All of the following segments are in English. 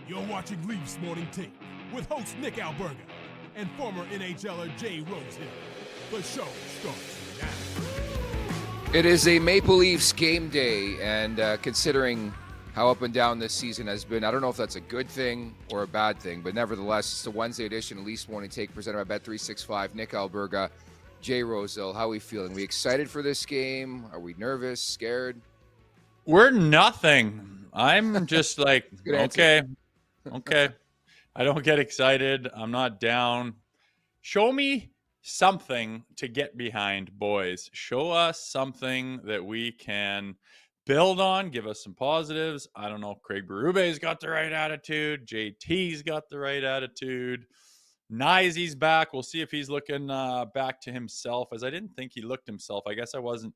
You're watching Leafs Morning Take with host Nick Alberga and former NHLer Jay Rosehill. The show starts now. It is a Maple Leafs game day, and considering how up and down this season has been, I don't know if that's a good thing or a bad thing, but nevertheless, it's a Wednesday edition of Leafs Morning Take presented by Bet365. Nick Alberga, Jay Rosehill, how are we feeling? Are we excited for this game? Are we nervous, scared? We're nothing. I'm just like, okay. I don't get excited. I'm not down. Show me something to get behind, boys. Show us something that we can build on. Give us some positives. I don't know if Craig Berube's got the right attitude. JT's got the right attitude. Knies back. We'll see if he's looking back to himself, as I didn't think he looked himself. I guess I was,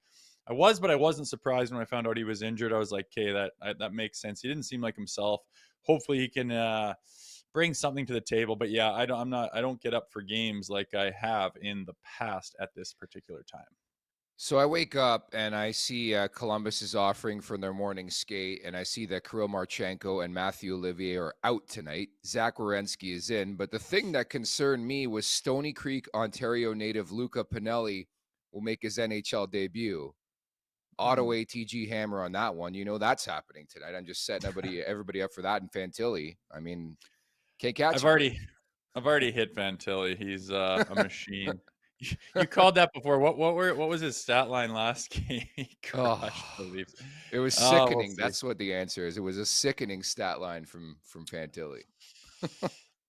but I wasn't surprised when I found out he was injured. I was like, okay, that makes sense. He didn't seem like himself. Hopefully he can bring something to the table. But yeah, I don't get up for games like I have in the past at this particular time. So I wake up and I see Columbus is offering for their morning skate, and I see that Kirill Marchenko and Matthew Olivier are out tonight. Zach Werenski is in. But the thing that concerned me was Stony Creek, Ontario native Luca Pinelli will make his NHL debut. Auto ATG hammer on that one. You know that's happening tonight. I'm just setting everybody up for that in Fantilli. I mean, can't catch him. I've already hit Fantilli. He's a machine. You called that before. What was his stat line last game? He crushed the Leafs. It was sickening. That's what the answer is. It was a sickening stat line from Fantilli.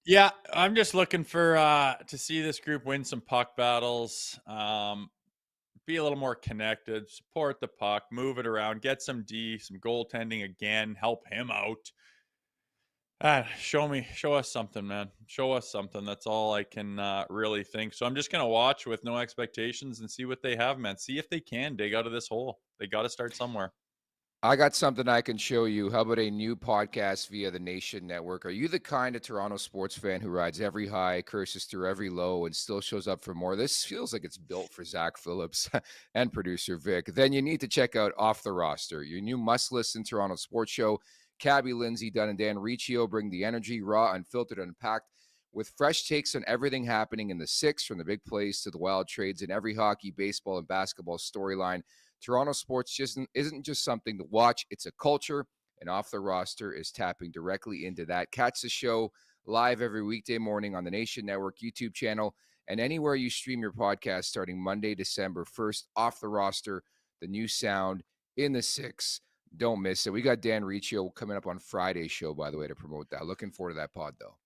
Yeah, I'm just looking for to see this group win some puck battles. Be a little more connected, support the puck, move it around, get some goaltending again, help him out. Show us something, man. Show us something. That's all I can really think. So I'm just going to watch with no expectations and see what they have, man. See if they can dig out of this hole. They got to start somewhere. I got something I can show you. How about a new podcast via the Nation Network? Are you the kind of Toronto sports fan who rides every high, curses through every low, and still shows up for more? This feels like it's built for Zach Phillips and producer Vic. Then you need to check out Off the Roster, your new must-listen Toronto sports show. Cabby, Lindsay, Dunn, and Dan Riccio bring the energy, raw, unfiltered, and packed, with fresh takes on everything happening in the six, from the big plays to the wild trades in every hockey, baseball, and basketball storyline. Toronto sports isn't just something to watch, it's a culture, and Off the Roster is tapping directly into that. Catch the show live every weekday morning on the Nation Network YouTube channel and anywhere you stream your podcast starting Monday, December 1st. Off the Roster, the new sound in the six. Don't miss it. We got Dan Riccio coming up on Friday's show, by the way, to promote that. Looking forward to that pod, though.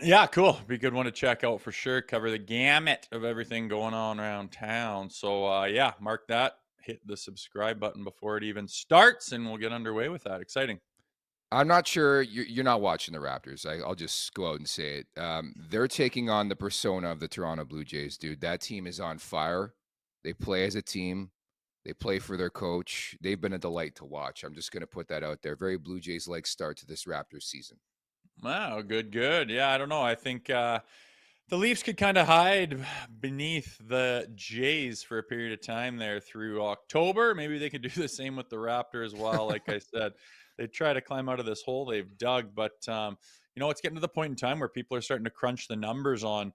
Yeah, cool. Be a good one to check out for sure. Cover the gamut of everything going on around town. So, yeah, mark that. Hit the subscribe button before it even starts, and we'll get underway with that. Exciting. I'm not sure you're not watching the Raptors. I'll just go out and say it. They're taking on the persona of the Toronto Blue Jays, dude. That team is on fire. They play as a team. They play for their coach. They've been a delight to watch. I'm just going to put that out there. Very Blue Jays-like start to this Raptors season. Wow, good. Yeah, I don't know. I think the Leafs could kind of hide beneath the Jays for a period of time there through October. Maybe they could do the same with the Raptors as well. Like I said, they try to climb out of this hole they've dug. But, it's getting to the point in time where people are starting to crunch the numbers on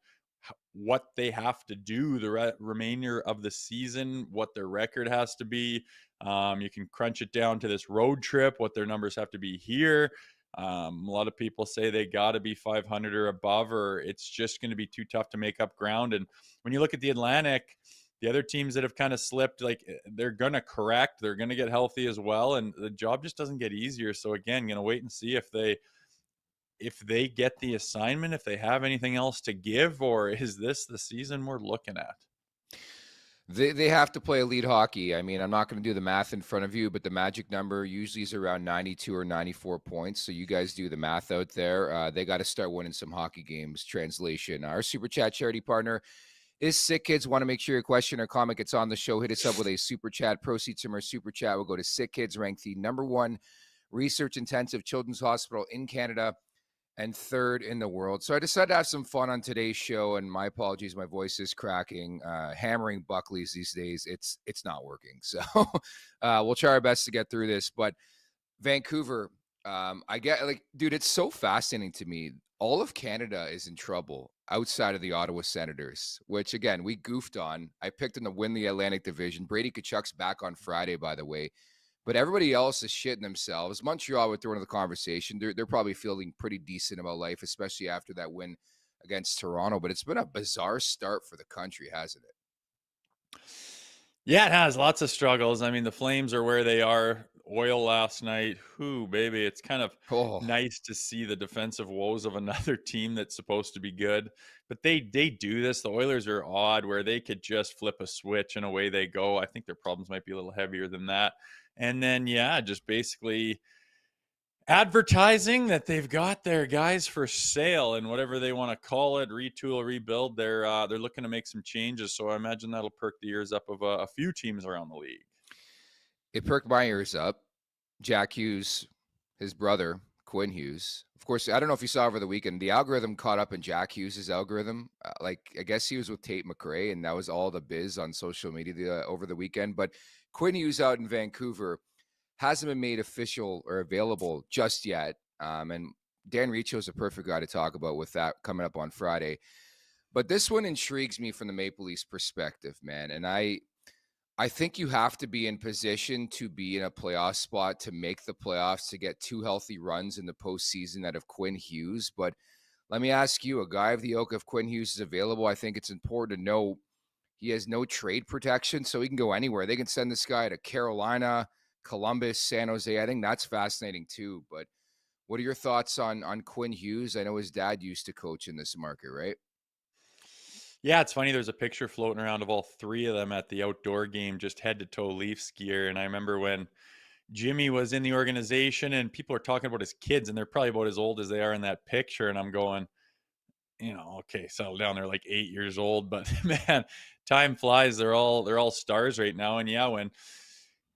what they have to do the remainder of the season, what their record has to be. You can crunch it down to this road trip, what their numbers have to be here. A lot of people say they got to be 500 or above, or it's just going to be too tough to make up ground. And when you look at the Atlantic, the other teams that have kind of slipped, like they're going to correct, they're going to get healthy as well. And the job just doesn't get easier. So again, going to wait and see if they get the assignment, if they have anything else to give, or is this the season we're looking at? They have to play elite hockey. I mean, I'm not going to do the math in front of you, but the magic number usually is around 92 or 94 points. So you guys do the math out there. They got to start winning some hockey games. Translation. Our Super Chat charity partner is Sick Kids. Want to make sure your question or comment gets on the show. Hit us up with a Super Chat. Proceeds from our Super Chat will go to Sick Kids, ranked the #1 research-intensive children's hospital in Canada and 3rd in the world. So I decided to have some fun on today's show, and my apologies, my voice is cracking. Hammering Buckleys these days, it's not working. So we'll try our best to get through this. But Vancouver I get like, dude, it's so fascinating to me. All of Canada is in trouble outside of the Ottawa Senators, which again, we goofed on. I picked them to win the Atlantic Division. Brady Tkachuk's back on Friday, by the way. But everybody else is shitting themselves. Montreal would throw into the conversation. They're probably feeling pretty decent about life, especially after that win against Toronto. But it's been a bizarre start for the country, hasn't it? Yeah, it has lots of struggles. I mean, the Flames are where they are. Oil last night. Whoo, baby. It's kind of Oh, nice to see the defensive woes of another team that's supposed to be good. But they do this. The Oilers are odd where they could just flip a switch and away they go. I think their problems might be a little heavier than that. And then, yeah, just basically advertising that they've got their guys for sale and whatever they want to call it, retool, rebuild. They're looking to make some changes, so I imagine that'll perk the ears up of a few teams around the league. it perked my ears up. Jack Hughes, his brother, Quinn Hughes. Of course, I don't know if you saw over the weekend, the algorithm caught up in Jack Hughes' algorithm. Like, I guess he was with Tate McRae, and that was all the biz on social media over the weekend. But Quinn Hughes out in Vancouver hasn't been made official or available just yet. And Dan Riccio is a perfect guy to talk about with that coming up on Friday. But this one intrigues me from the Maple Leafs perspective, man. And I think you have to be in position to be in a playoff spot to make the playoffs, to get two healthy runs in the postseason out of Quinn Hughes. But let me ask you, a guy of the ilk of Quinn Hughes is available. I think it's important to know he has no trade protection, so he can go anywhere. They can send this guy to Carolina, Columbus, San Jose. I think that's fascinating too. But what are your thoughts on Quinn Hughes? I know his dad used to coach in this market, right? Yeah, it's funny. There's a picture floating around of all three of them at the outdoor game, just head to toe Leafs gear. And I remember when Jimmy was in the organization and people are talking about his kids, and they're probably about as old as they are in that picture. And I'm going, okay, settle down. They're like 8 years old, but man, time flies. They're all stars right now. And yeah, when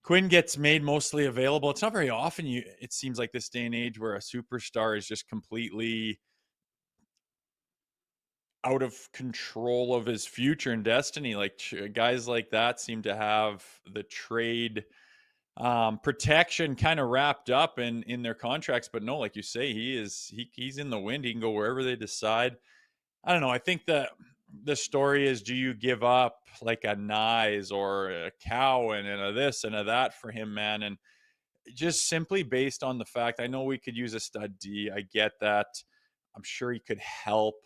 Quinn gets made mostly available, it's not very often it seems like this day and age where a superstar is just completely out of control of his future and destiny. Like guys like that seem to have the trade protection kind of wrapped up in their contracts. But no, like you say, he's in the wind. He can go wherever they decide. I don't know. I think the story is, do you give up like a Knies or a cow and a this and a that for him, man? And just simply based on the fact, I know we could use a stud D. I get that. I'm sure he could help.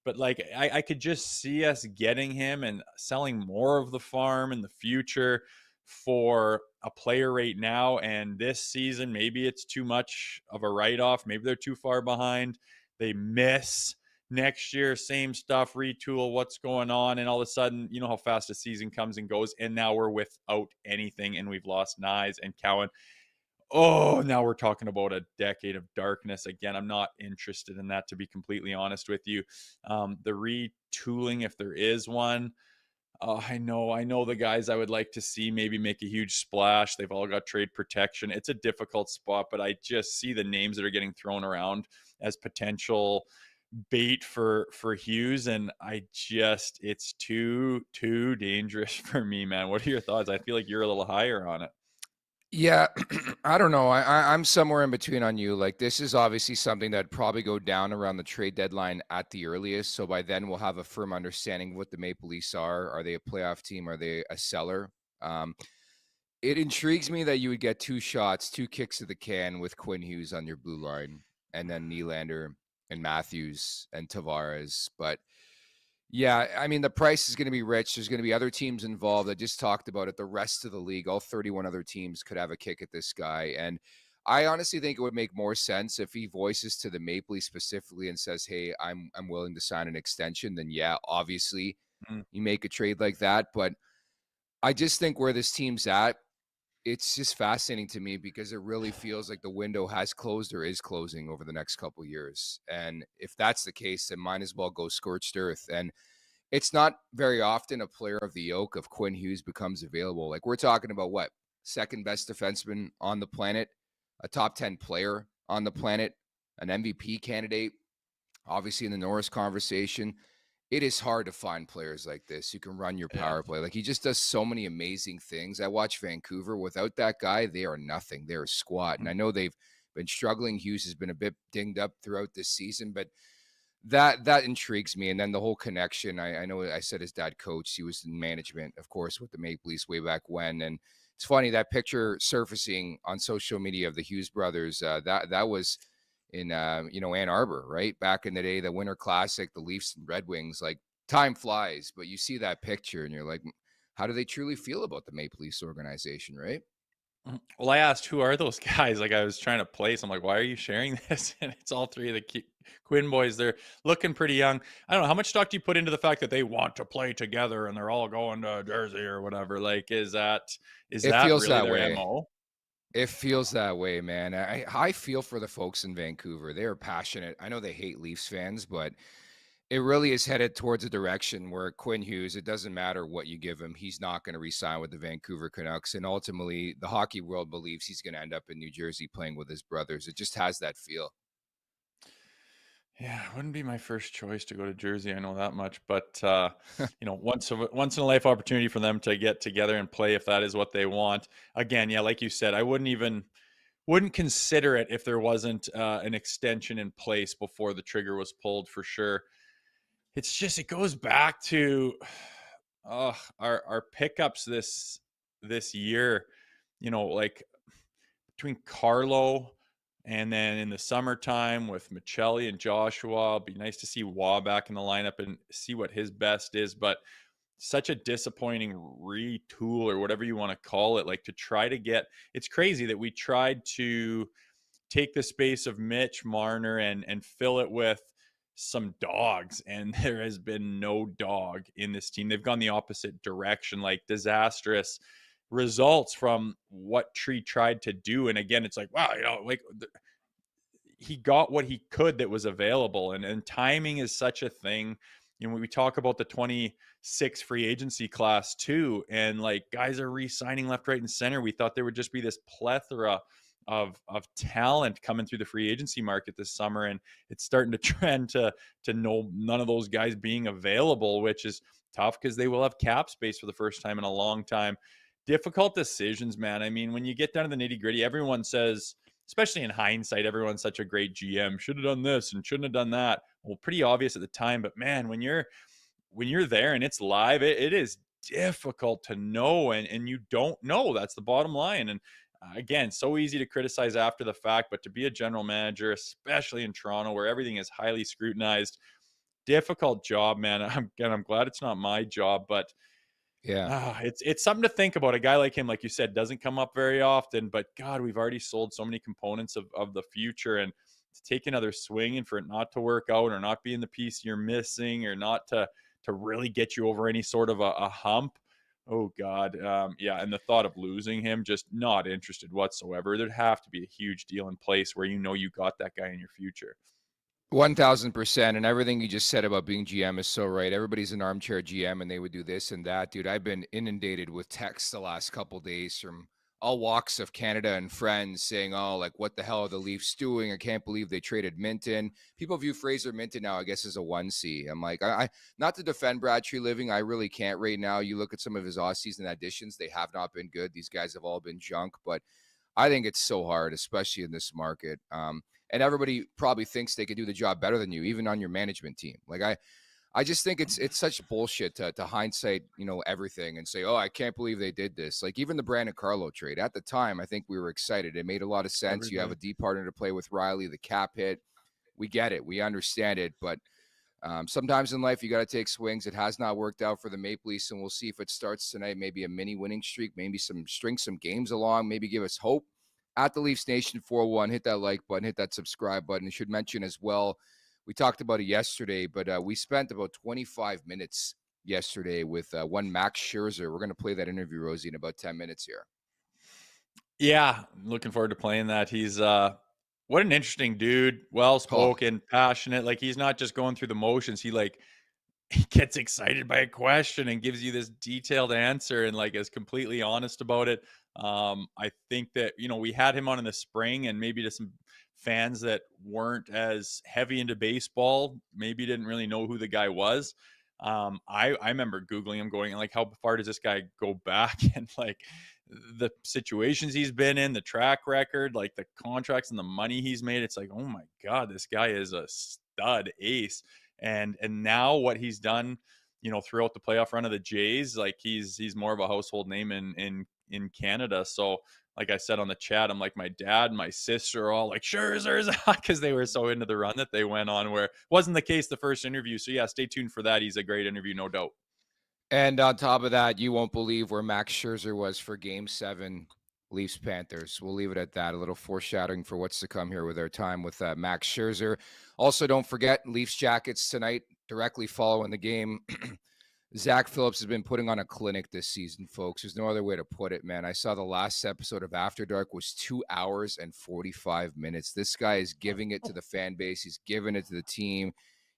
But like I could just see us getting him and selling more of the farm in the future for a player right now. And this season, maybe it's too much of a write-off. Maybe they're too far behind. They miss next year, same stuff, retool, what's going on. And all of a sudden, you know how fast a season comes and goes. And now we're without anything and we've lost Knies and Cowan. Oh, now we're talking about a decade of darkness again. I'm not interested in that, to be completely honest with you. The retooling, if there is one, I know the guys I would like to see maybe make a huge splash. They've all got trade protection. It's a difficult spot, but I just see the names that are getting thrown around as potential bait for Hughes, and it's too dangerous for me, man. What are your thoughts? I feel like you're a little higher on it. Yeah, I don't know. I'm somewhere in between on you. Like, this is obviously something that probably go down around the trade deadline at the earliest. So by then we'll have a firm understanding of what the Maple Leafs are. Are they a playoff team? Are they a seller? It intrigues me that you would get two shots, two kicks of the can with Quinn Hughes on your blue line, and then Nylander and Matthews and Tavares. But yeah, I mean, the price is going to be rich. There's going to be other teams involved. I just talked about it. The rest of the league, all 31 other teams could have a kick at this guy. And I honestly think it would make more sense if he voices to the Maple Leafs specifically and says, hey, I'm willing to sign an extension. Then, yeah, obviously you make a trade like that. But I just think where this team's at, it's just fascinating to me because it really feels like the window has closed or is closing over the next couple of years. And if that's the case, then might as well go scorched earth. And it's not very often a player of the ilk of Quinn Hughes becomes available. Like, we're talking about what? Second best defenseman on the planet, a top 10 player on the planet, an MVP candidate, obviously in the Norris conversation. It is hard to find players like this who can run your power play. Like, he just does so many amazing things. I watch Vancouver. Without that guy, they are nothing. They're a squad. And I know they've been struggling. Hughes has been a bit dinged up throughout this season, but that intrigues me. And then the whole connection. I know I said his dad coached. He was in management, of course, with the Maple Leafs way back when. And it's funny that picture surfacing on social media of the Hughes brothers. That was in Ann Arbor, right back in the day, the Winter Classic, the Leafs and Red Wings. Like, time flies, but you see that picture and you're like, how do they truly feel about the Maple Leafs organization, right? Well, I asked, who are those guys? Like, I was trying to place. I'm like, why are you sharing this? And it's all three of the Quinn boys. They're looking pretty young. I don't know. How much stock do you put into the fact that they want to play together and they're all going to Jersey or whatever? Like, is that It feels really that their way. MO? It feels that way, man. I feel for the folks in Vancouver. They are passionate. I know they hate Leafs fans, but it really is headed towards a direction where Quinn Hughes, it doesn't matter what you give him, he's not going to re-sign with the Vancouver Canucks. And ultimately, the hockey world believes he's going to end up in New Jersey playing with his brothers. It just has that feel. Yeah, it wouldn't be my first choice to go to Jersey. I know that much, but once in a life opportunity for them to get together and play if that is what they want. Again, yeah, like you said, I wouldn't consider it if there wasn't an extension in place before the trigger was pulled, for sure. It's just, it goes back to our pickups this year, like between Carlo and then in the summertime with Michelli and Joshua. It'd be nice to see Waugh back in the lineup and see what his best is, but such a disappointing retool or whatever you want to call it, like to try to get, it's crazy that we tried to take the space of Mitch Marner and fill it with some dogs, and there has been no dog in this team. They've gone the opposite direction, like disastrous results from what Tree tried to do. And again, it's like, wow, he got what he could that was available, and timing is such a thing. When we talk about the 26 free agency class too, and like guys are re-signing left, right, and center. We thought there would just be this plethora of talent coming through the free agency market this summer, and it's starting to trend to none of those guys being available, which is tough because they will have cap space for the first time in a long time. Difficult decisions, man. I mean, when you get down to the nitty-gritty, everyone says, especially in hindsight, everyone's such a great GM, should have done this and shouldn't have done that. Well, pretty obvious at the time, but man, when you're there and it's live, it is difficult to know, and you don't know. That's the bottom line. And again, so easy to criticize after the fact, but to be a general manager, especially in Toronto where everything is highly scrutinized, difficult job, man. I'm glad it's not my job, but Yeah. it's something to think about. A guy like him, like you said, doesn't come up very often, but God, we've already sold so many components of the future, and to take another swing and for it not to work out or not being the piece you're missing or not to really get you over any sort of a hump. Oh God. Yeah. And the thought of losing him, just not interested whatsoever. There'd have to be a huge deal in place where you got that guy in your future. 1000%. And everything you just said about being GM is so right. Everybody's an armchair GM and they would do this and that. Dude, I've been inundated with texts the last couple of days from all walks of Canada and friends saying, oh, like, what the hell are the Leafs doing? I can't believe they traded Minton. People view Fraser Minton now, I guess, as a 1C. I'm like, I not to defend Brad Treliving, I really can't right now. You look at some of his off-season additions, they have not been good. These guys have all been junk, but I think it's so hard, especially in this market. And everybody probably thinks they could do the job better than you, even on your management team. Like I just think it's such bullshit to hindsight, everything and say, oh, I can't believe they did this. Like even the Brandon Carlo trade at the time, I think we were excited. It made a lot of sense. You have a deep partner to play with Riley, the cap hit. We get it. We understand it. But sometimes in life, you got to take swings. It has not worked out for the Maple Leafs, and we'll see if it starts tonight. Maybe a mini winning streak, maybe string some games along, maybe give us hope. At the Leafs Nation 401, hit that like button, hit that subscribe button. I should mention as well, we talked about it yesterday, but we spent about 25 minutes yesterday with one Max Scherzer. We're going to play that interview, Rosie, in about 10 minutes here. Yeah, looking forward to playing that. He's what an interesting dude, well-spoken, passionate. Like he's not just going through the motions. He gets excited by a question and gives you this detailed answer and like is completely honest about it. I think that, we had him on in the spring, and maybe to some fans that weren't as heavy into baseball, maybe didn't really know who the guy was. I remember Googling him, going like, how far does this guy go back? And like, the situations he's been in, the track record, like the contracts and the money he's made. It's like, oh my God, this guy is a stud ace. And now what he's done, throughout the playoff run of the Jays, like he's more of a household name in Canada. So like I said on the chat, I'm like, my dad and my sister are all like, Scherzer's, because they were so into the run that they went on, where wasn't the case the first interview. So yeah, stay tuned for that. He's a great interview, no doubt. And on top of that, you won't believe where Max Scherzer was for Game 7, Leafs Panthers. We'll leave it at that. A little foreshadowing for what's to come here with our time with Max Scherzer. Also, don't forget Leafs Jackets tonight, directly following the game. Zach Phillips has been putting on a clinic this season, folks. There's no other way to put it, man. I saw the last episode of After Dark was 2 hours and 45 minutes. This guy is giving it to the fan base. He's giving it to the team.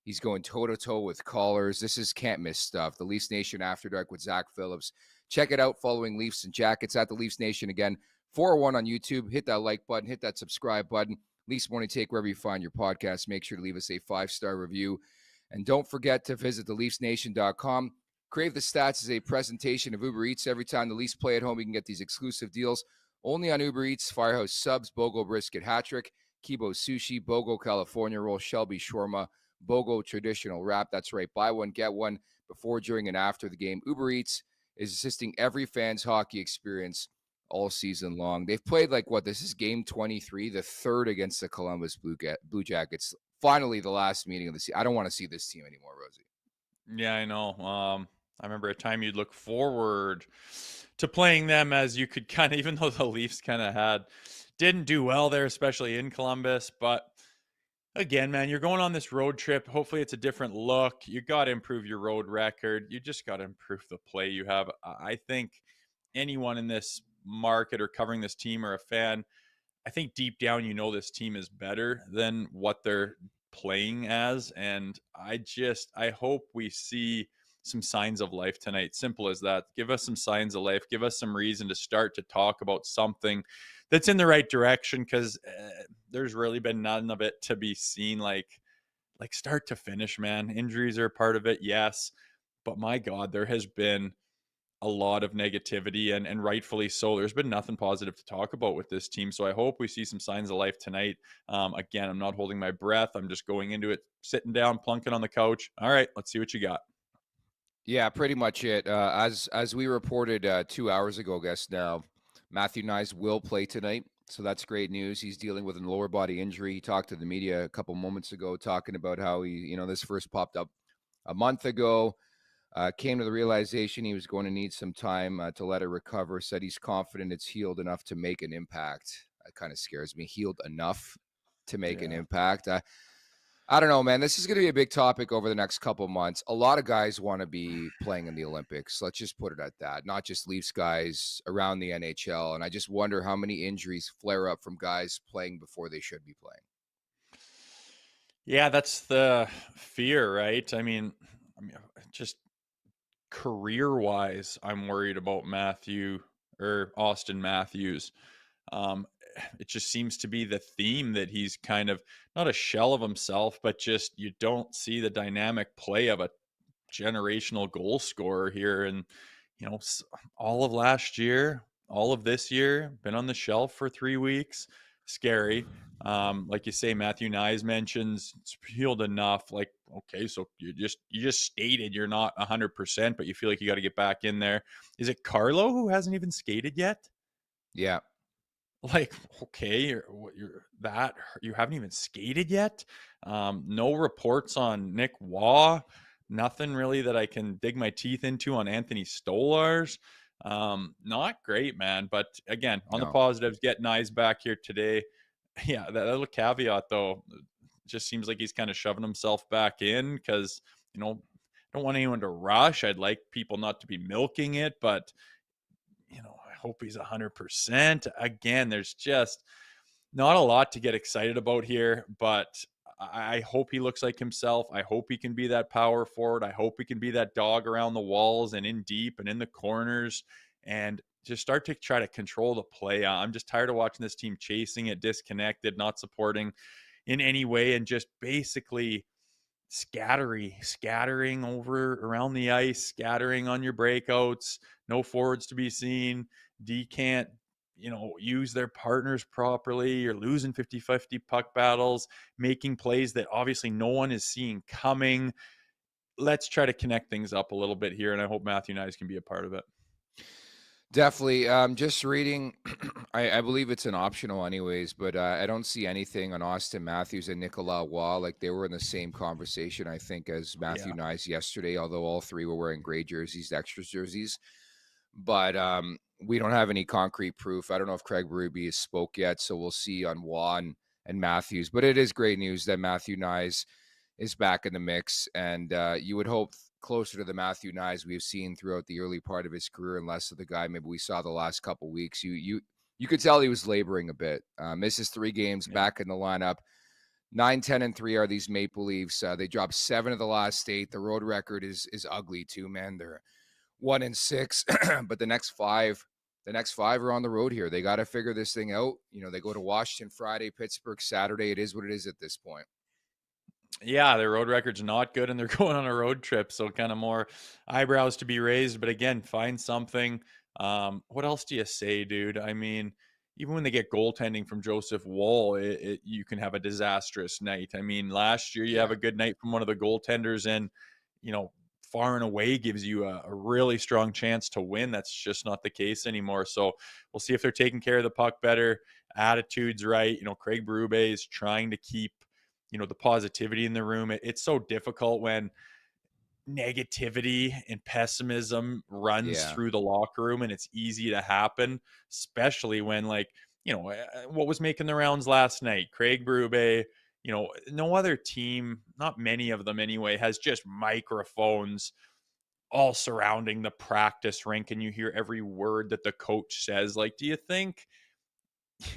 He's going toe-to-toe with callers. This is can't-miss stuff. The Leafs Nation After Dark with Zach Phillips. Check it out following Leafs and Jackets at the Leafs Nation again. 401 on YouTube. Hit that like button. Hit that subscribe button. Leafs Morning Take wherever you find your podcast. Make sure to leave us a 5-star review. And don't forget to visit theleafsnation.com. Crave the Stats is a presentation of Uber Eats. Every time the Leafs play at home, you can get these exclusive deals only on Uber Eats. Firehouse Subs, Bogo Brisket Hat-Trick, Kibo Sushi, Bogo California Roll, Shelby Shawarma, Bogo Traditional Wrap. That's right. Buy one, get one before, during, and after the game. Uber Eats is assisting every fan's hockey experience all season long. They've played this is game 23, the third against the Columbus Blue Jackets. Finally, the last meeting of the season. I don't want to see this team anymore, Rosie. Yeah, I know. I remember a time you'd look forward to playing them, as you could kind of, even though the Leafs kind of didn't do well there, especially in Columbus. But again, man, you're going on this road trip. Hopefully it's a different look. You got to improve your road record. You just got to improve the play you have. I think anyone in this market or covering this team or a fan, I think deep down, this team is better than what they're playing as. And I hope we see some signs of life tonight. Simple as that. Give us some signs of life. Give us some reason to start to talk about something that's in the right direction, because there's really been none of it to be seen, like start to finish, man. Injuries are a part of it, yes. But my God, there has been a lot of negativity, and rightfully so. There's been nothing positive to talk about with this team. So I hope we see some signs of life tonight. Again, I'm not holding my breath. I'm just going into it, sitting down, plunking on the couch. All right, let's see what you got. Yeah, pretty much it. As we reported 2 hours ago, I guess now, Matthew Knies will play tonight. So that's great news. He's dealing with a lower body injury. He talked to the media a couple moments ago, talking about how this first popped up a month ago. Came to the realization he was going to need some time to let it recover. Said he's confident it's healed enough to make an impact. That kind of scares me. Healed enough to make an impact. I don't know, man. This is going to be a big topic over the next couple months. A lot of guys want to be playing in the Olympics. Let's just put it at that. Not just Leafs guys, around the NHL. And I just wonder how many injuries flare up from guys playing before they should be playing. Yeah, that's the fear, right? I mean, just career-wise, I'm worried about Auston Matthews. It just seems to be the theme that he's kind of not a shell of himself, but just you don't see the dynamic play of a generational goal scorer here. And, all of last year, all of this year, been on the shelf for 3 weeks. Scary. Like you say, Matthew Knies mentions it's healed enough. Like, okay, so you just stated you're not 100%, but you feel like you got to get back in there. Is it Carlo who hasn't even skated yet? Yeah. Like, okay, you haven't even skated yet. No reports on Nick Waugh. Nothing really that I can dig my teeth into on Anthony Stolarz. Not great, man. But again, on the positives, get Knies back here today. Yeah, that little caveat though, just seems like he's kind of shoving himself back in because I don't want anyone to rush. I'd like people not to be milking it, but I hope he's 100%. Again, there's just not a lot to get excited about here, but I hope he looks like himself. I hope he can be that power forward. I hope he can be that dog around the walls and in deep and in the corners and just start to try to control the play. I'm just tired of watching this team chasing it, disconnected, not supporting in any way, and just basically scattering over around the ice, scattering on your breakouts, no forwards to be seen. D can't, use their partners properly. You're losing 50-50 puck battles, making plays that obviously no one is seeing coming. Let's try to connect things up a little bit here, and I hope Matthew Knies can be a part of it. Definitely. Just reading, I believe it's an optional anyways, but I don't see anything on Auston Matthews and Nicolas Roy. Like they were in the same conversation, I think, as Matthew Yeah. Knies yesterday, although all three were wearing gray jerseys, extra jerseys. But we don't have any concrete proof. I don't know if Craig Berube has spoke yet, so we'll see on Roy and Matthews. But it is great news that Matthew Knies is back in the mix, and you would hope closer to the Matthew Knies we've seen throughout the early part of his career, and less of the guy maybe we saw the last couple weeks. You could tell he was laboring a bit. Misses 3 games, back in the lineup. 9-10-3 are these Maple Leafs. They dropped 7 of the last 8. The road record is ugly too, man. They're 1-6, but the next five are on the road here. They got to figure this thing out. They go to Washington Friday, Pittsburgh Saturday. It is what it is at this point. Yeah, their road record's not good, and they're going on a road trip, so kind of more eyebrows to be raised. But again, find something. What else do you say, dude? I mean, even when they get goaltending from Joseph Woll, you can have a disastrous night. I mean, last year you have a good night from one of the goaltenders, and far and away gives you a really strong chance to win. That's just not the case anymore. So we'll see if they're taking care of the puck better, attitude's right. Craig Berube is trying to keep the positivity in the room. It's so difficult when negativity and pessimism runs through the locker room, and it's easy to happen, especially when what was making the rounds last night, Craig Berube, no other team, not many of them anyway, has just microphones all surrounding the practice rink, and you hear every word that the coach says. Like, do you think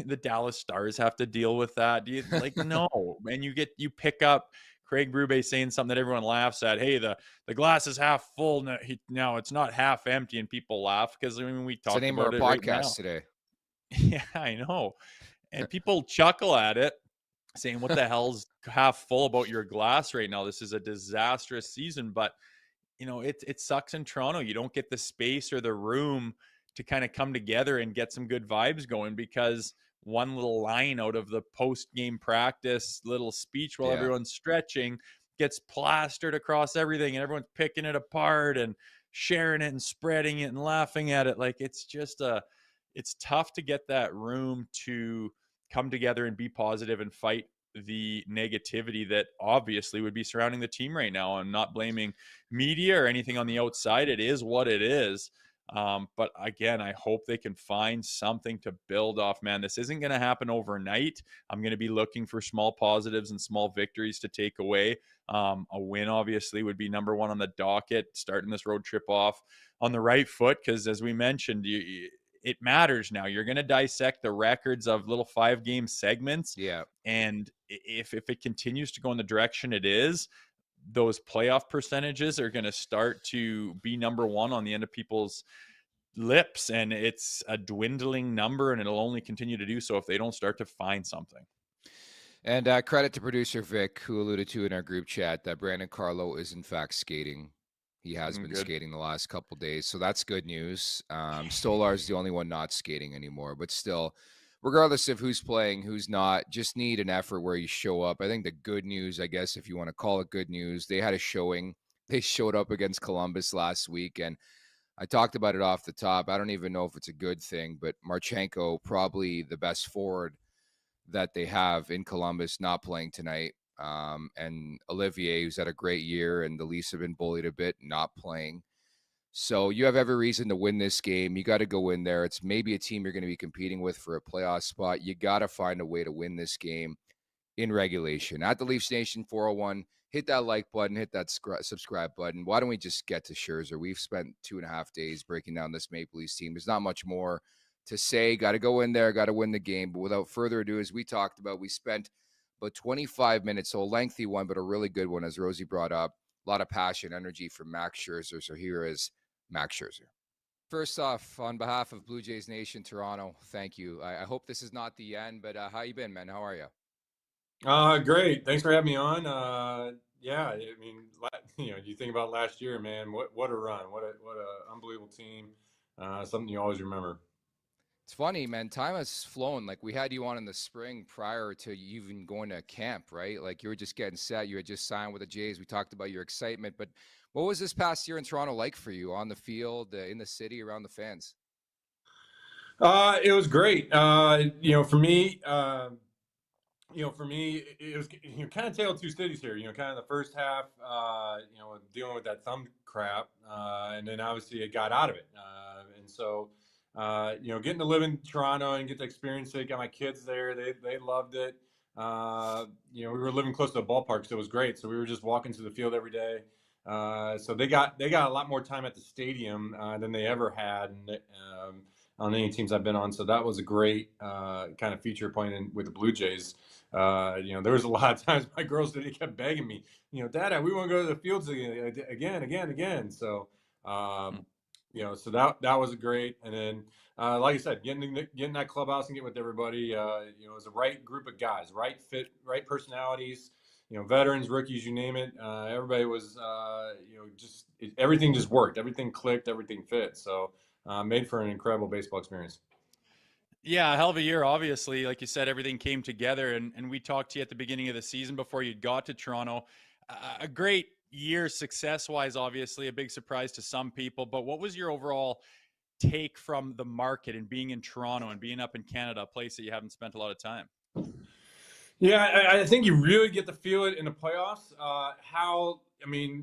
the Dallas Stars have to deal with that? Do you no? And you pick up Craig Berube saying something that everyone laughs at. Hey, the glass is half full now. It's not half empty, and people laugh because we talked about it right now. Today. Yeah, I know, and people chuckle at it, saying, "What the hell's half full about your glass right now? This is a disastrous season." But it sucks in Toronto. You don't get the space or the room to kind of come together and get some good vibes going, because one little line out of the post-game practice little speech while everyone's stretching gets plastered across everything, and everyone's picking it apart and sharing it and spreading it and laughing at it. Like, it's tough to get that room to come together and be positive and fight the negativity that obviously would be surrounding the team right now. I'm not blaming media or anything on the outside. It is what it is. But again, I hope they can find something to build off, man. This isn't going to happen overnight. I'm going to be looking for small positives and small victories to take away. A win obviously would be number one on the docket, starting this road trip off on the right foot, because as we mentioned, it matters now. You're going to dissect the records of little 5-game segments. Yeah. And if it continues to go in the direction it is, those playoff percentages are going to start to be number one on the end of people's lips. And it's a dwindling number, and it'll only continue to do so if they don't start to find something. And credit to producer Vic, who alluded to in our group chat that Brandon Carlo is in fact skating. He has been skating the last couple days, so that's good news. Stolar's the only one not skating anymore, but still, regardless of who's playing, who's not, just need an effort where you show up. I think the good news, I guess, if you want to call it good news, they had a showing. They showed up against Columbus last week, and I talked about it off the top. I don't even know if it's a good thing, but Marchenko, probably the best forward that they have in Columbus, not playing tonight. And Olivier, who's had a great year, and the Leafs have been bullied a bit, not playing. So you have every reason to win this game. You got to go in there. It's maybe a team you're going to be competing with for a playoff spot. You got to find a way to win this game in regulation. At the Leafs Nation 401, hit that like button, hit that subscribe button. Why don't we just get to Scherzer? We've spent 2.5 days breaking down this Maple Leafs team. There's not much more to say. Got to go in there, got to win the game. But without further ado, as we talked about, we spent about 25 minutes, so a lengthy one, but a really good one, as Rosie brought up. A lot of passion, energy from Max Scherzer. So here is Max Scherzer. First off, on behalf of Blue Jays Nation Toronto, thank you. I hope this is not the end, but how you been, man? How are you? Great. Thanks for having me on. Yeah, I mean, you think about last year, man. What a run! What a unbelievable team. Something you always remember. It's funny, man. Time has flown. Like we had you on in the spring prior to you even going to camp, right? Like you were just getting set. You had just signed with the Jays. We talked about your excitement, but what was this past year in Toronto like for you on the field, in the city, around the fans? It was great. For me, it was kind of tale of two cities here. Kind of the first half, dealing with that thumb crap, and then obviously it got out of it, and so getting to live in Toronto and get to experience it. Got my kids there; they loved it. We were living close to a ballpark, so it was great. So we were just walking to the field every day. So they got a lot more time at the stadium than they ever had, and on any teams I've been on. So that was a great kind of feature point with the Blue Jays. There was a lot of times my girls they kept begging me, Dad, we want to go to the fields again. So, so that was great. And then, like I said, getting that clubhouse and getting with everybody, it was the right group of guys, right fit, right personalities. Veterans, rookies, you name it. Everybody was, everything just worked. Everything clicked. Everything fit. So made for an incredible baseball experience. Yeah, a hell of a year, obviously. Like you said, everything came together, and we talked to you at the beginning of the season before you got to Toronto. A great year success-wise, obviously, a big surprise to some people. But what was your overall take from the market and being in Toronto and being up in Canada, a place that you haven't spent a lot of time? Yeah, I think you really get to feel it in the playoffs.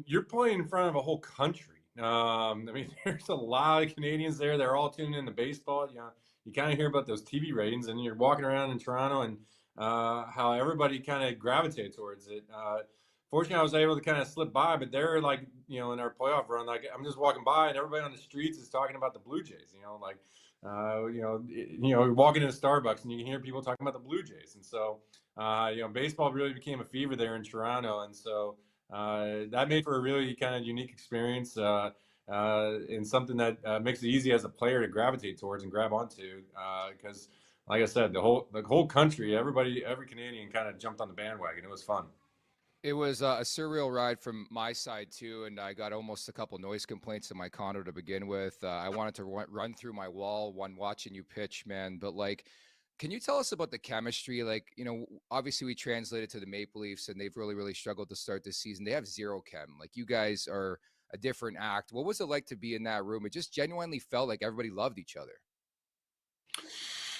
You're playing in front of a whole country. There's a lot of Canadians there. They're all tuned into baseball. You kind of hear about those TV ratings, and you're walking around in Toronto, and how everybody kind of gravitates towards it. Fortunately, I was able to kind of slip by, but they're like, in our playoff run, like I'm just walking by, and everybody on the streets is talking about the Blue Jays. Walking into Starbucks, and you can hear people talking about the Blue Jays, and so. Baseball really became a fever there in Toronto, and so that made for a really kind of unique experience and something that makes it easy as a player to gravitate towards and grab onto. Because, like I said, the whole country, every Canadian kind of jumped on the bandwagon. It was fun. It was a surreal ride from my side too, and I got almost a couple noise complaints in my condo to begin with. I wanted to run through my wall when watching you pitch, man. But like, can you tell us about the chemistry? Like, obviously we translated to the Maple Leafs, and they've really, really struggled to start this season. They have zero chem. Like, you guys are a different act. What was it like to be in that room? It just genuinely felt like everybody loved each other.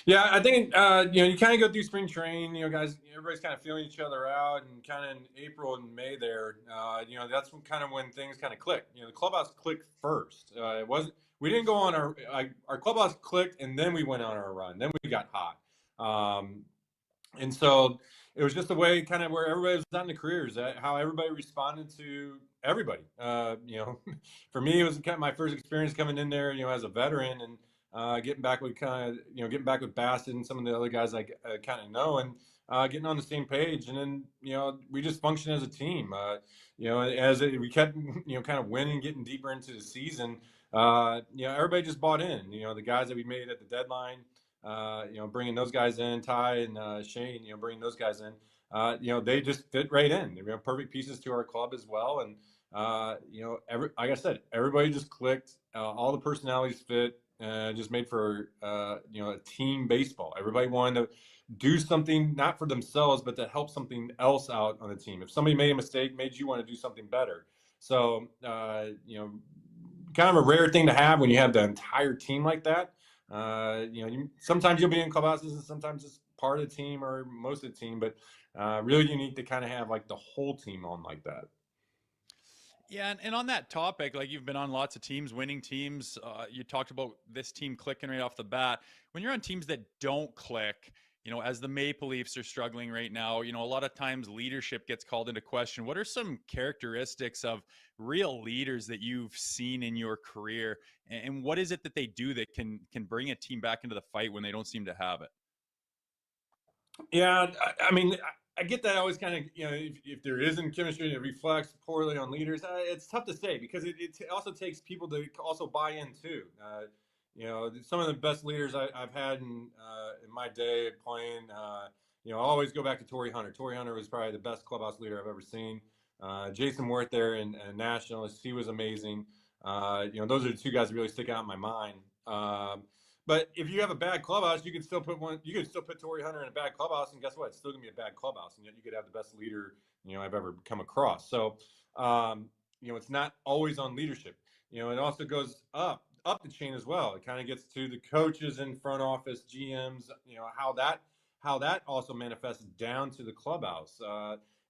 Yeah, I think you kind of go through spring training. Guys, everybody's kind of feeling each other out, and kind of in April and May there, that's when things kind of click. The clubhouse clicked first. It wasn't. We didn't go on our clubhouse clicked, and then we went on our run. Then we got hot, and so it was just the way kind of where everybody was on the careers, how everybody responded to everybody. For me, it was kind of my first experience coming in there, as a veteran, and getting back with Bassett and some of the other guys I kind of know, and getting on the same page. And then, we just functioned as a team. We kept, kind of winning, getting deeper into the season. Everybody just bought in. The guys that we made at the deadline, bringing those guys in, Ty and Shane, bringing those guys in. They just fit right in. They're perfect pieces to our club as well. And like I said, everybody just clicked. All the personalities fit. Just made for a team baseball. Everybody wanted to do something not for themselves, but to help something else out on the team. If somebody made a mistake, made you want to do something better. So kind of a rare thing to have when you have the entire team like that. Sometimes you'll be in clubhouses, and sometimes it's part of the team or most of the team, but really unique to kind of have like the whole team on like that. Yeah, and on that topic, like you've been on lots of teams, winning teams. You talked about this team clicking right off the bat. When you're on teams that don't click, as the Maple Leafs are struggling right now, a lot of times leadership gets called into question. What are some characteristics of real leaders that you've seen in your career, and what is it that they do that can bring a team back into the fight when they don't seem to have it? Yeah, I get that always kind of, if there isn't chemistry and it reflects poorly on leaders, it's tough to say because it also takes people to also buy in too. Some of the best leaders I've had in my day playing, I always go back to Torrey Hunter. Torrey Hunter was probably the best clubhouse leader I've ever seen. Jason Worth there in Nationals, he was amazing. Those are the two guys that really stick out in my mind. But if you have a bad clubhouse, you can still put Torrey Hunter in a bad clubhouse, and guess what? It's still gonna be a bad clubhouse, and yet you could have the best leader I've ever come across. So, it's not always on leadership. It also goes up the chain as well. It kind of gets to the coaches in front office, GMs. How that also manifests down to the clubhouse.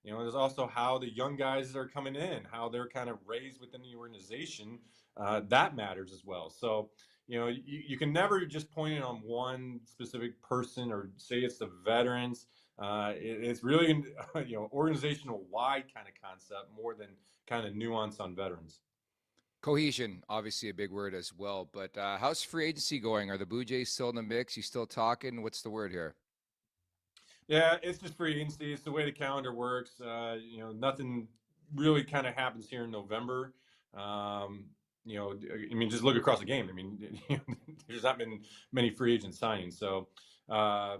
There's also how the young guys are coming in, how they're kind of raised within the organization. That matters as well. So, you can never just point it on one specific person or say it's the veterans. It's really, organizational wide kind of concept more than kind of nuance on veterans. Cohesion, obviously a big word as well. But how's free agency going? Are the Blue Jays still in the mix? You still talking? What's the word here? Yeah, it's just free agency. It's the way the calendar works. Nothing really kind of happens here in November. Just look across the game. There's not been many free agent signings. So, I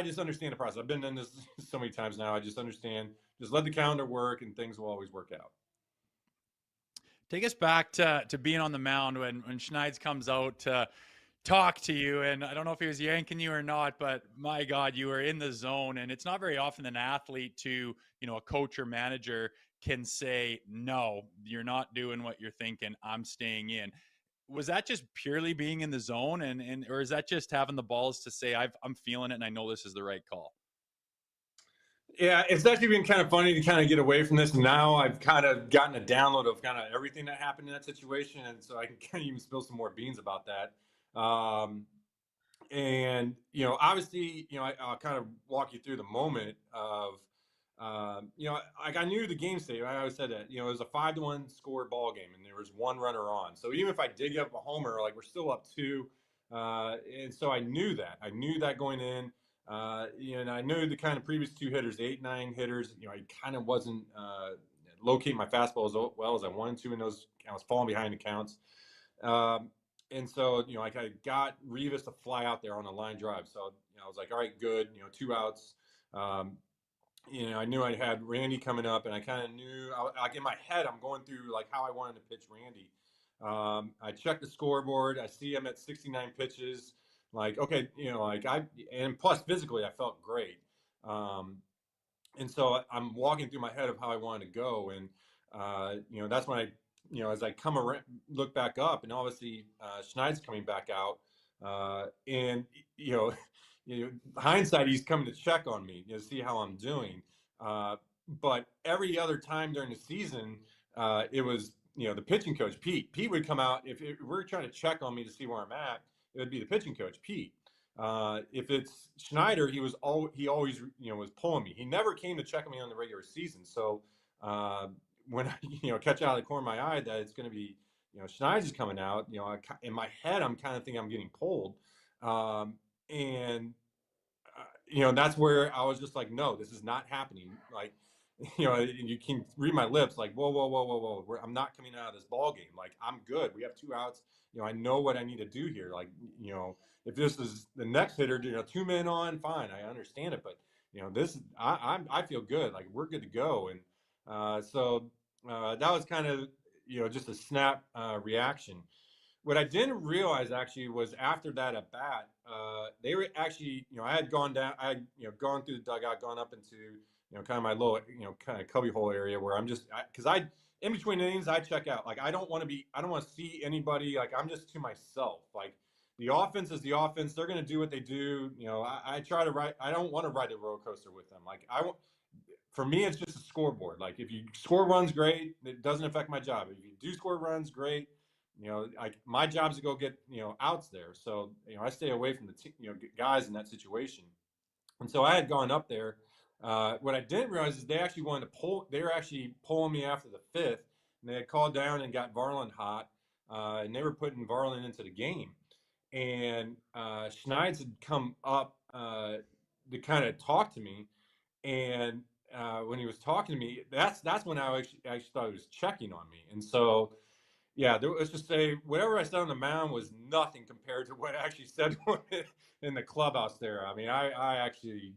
just understand the process. I've been in this so many times now. I just understand. Just let the calendar work, and things will always work out. Take us back to being on the mound when Knies comes out to talk to you. And I don't know if he was yanking you or not, but my God, you were in the zone. And it's not very often an athlete to, a coach or manager can say, no, you're not doing what you're thinking. I'm staying in. Was that just purely being in the zone? Or is that just having the balls to say, I'm feeling it and I know this is the right call? Yeah, it's actually been kind of funny to kind of get away from this. Now I've kind of gotten a download of kind of everything that happened in that situation. And so I can kind of even spill some more beans about that. Obviously, I'll kind of walk you through the moment of, I knew the game state. I always said that, it was a 5-1 score ball game and there was one runner on. So even if I dig up a homer, like we're still up 2. And so I knew that going in. And I knew the kind of previous 2 hitters, 8-9 hitters. I kind of wasn't locating my fastball as well as I wanted to in those. I was falling behind the counts, and so I got Rivas to fly out there on a line drive. So I was like, all right, good. 2 outs. I knew I had Randy coming up, and I kind of knew. In my head, I'm going through like how I wanted to pitch Randy. I checked the scoreboard. I see him at 69 pitches. Like, okay, and plus physically I felt great. And so I'm walking through my head of how I wanted to go. And, that's when as I come around, look back up, and obviously Schneid's coming back out. And, hindsight, he's coming to check on me, see how I'm doing. But every other time during the season, it was, the pitching coach, Pete. Pete would come out if we're trying to check on me to see where I'm at. It would be the pitching coach, Pete. If it's Schneider, he always was pulling me. He never came to check on me on the regular season. So when I catch out of the corner of my eye that it's going to be Schneider's coming out, in my head I'm kind of thinking I'm getting pulled, and that's where I was just like, no, this is not happening. Like, you can read my lips, like, whoa. I'm not coming out of this ball game. Like, I'm good. We have 2 outs. I know what I need to do here. Like, if this is the next hitter, 2 men on, fine. I understand it. But, this, I feel good. Like, we're good to go. And so that was kind of, just a snap reaction. What I didn't realize actually was after that at bat, they were actually, I had gone down, I had, gone through the dugout, gone up into, kind of my little, kind of cubby hole area where I'm just, because in between innings, I check out. Like, I don't want to see anybody. Like, I'm just to myself. Like, the offense is the offense. They're going to do what they do. I try to I don't want to ride a roller coaster with them. Like, for me, it's just a scoreboard. Like, if you score runs, great. It doesn't affect my job. If you do score runs, great. My job is to go get, outs there. So, I stay away from the, guys in that situation. And so I had gone up there. What I didn't realize is they were actually pulling me after the 5th, and they had called down and got Varland hot, and they were putting Varland into the game. And Schneid's had come up to kind of talk to me. And when he was talking to me, that's when I actually thought he was checking on me. And so, yeah, let's just say whatever I said on the mound was nothing compared to what I actually said in the clubhouse there. I mean, I actually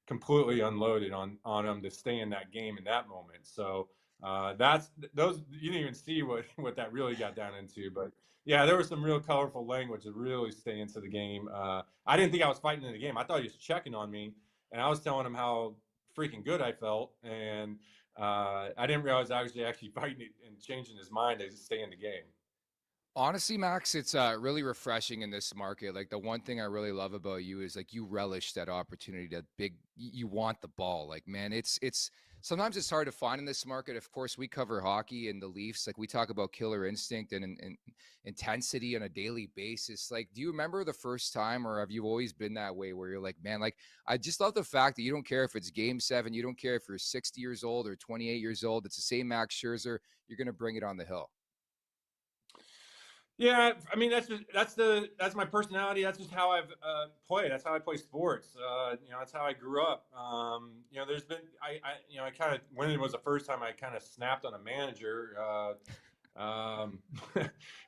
completely unloaded on him to stay in that game in that moment. So That's those you didn't even see what that really got down into, but yeah, there was some real colorful language to really stay into the game. I didn't think I was fighting in the game. I thought he was checking on me, and I was telling him how freaking good I felt, and I didn't realize I was actually fighting and changing his mind to stay in the game. Honestly, Max, it's really refreshing in this market. Like the one thing I really love about you is like you relish that opportunity, that you want the ball. Like, man, it's sometimes it's hard to find in this market. Of course, we cover hockey and the Leafs. Like we talk about killer instinct and intensity on a daily basis. Like, do you remember the first time, or have you always been that way where you're like, man, like I just love the fact that you don't care if it's game 7, you don't care if you're 60 years old or 28 years old. It's the same Max Scherzer. You're going to bring it on the hill. Yeah, I mean that's my personality. That's just how I've played. That's how I play sports. That's how I grew up. There's been I kind of when it was the first time I kind of snapped on a manager. I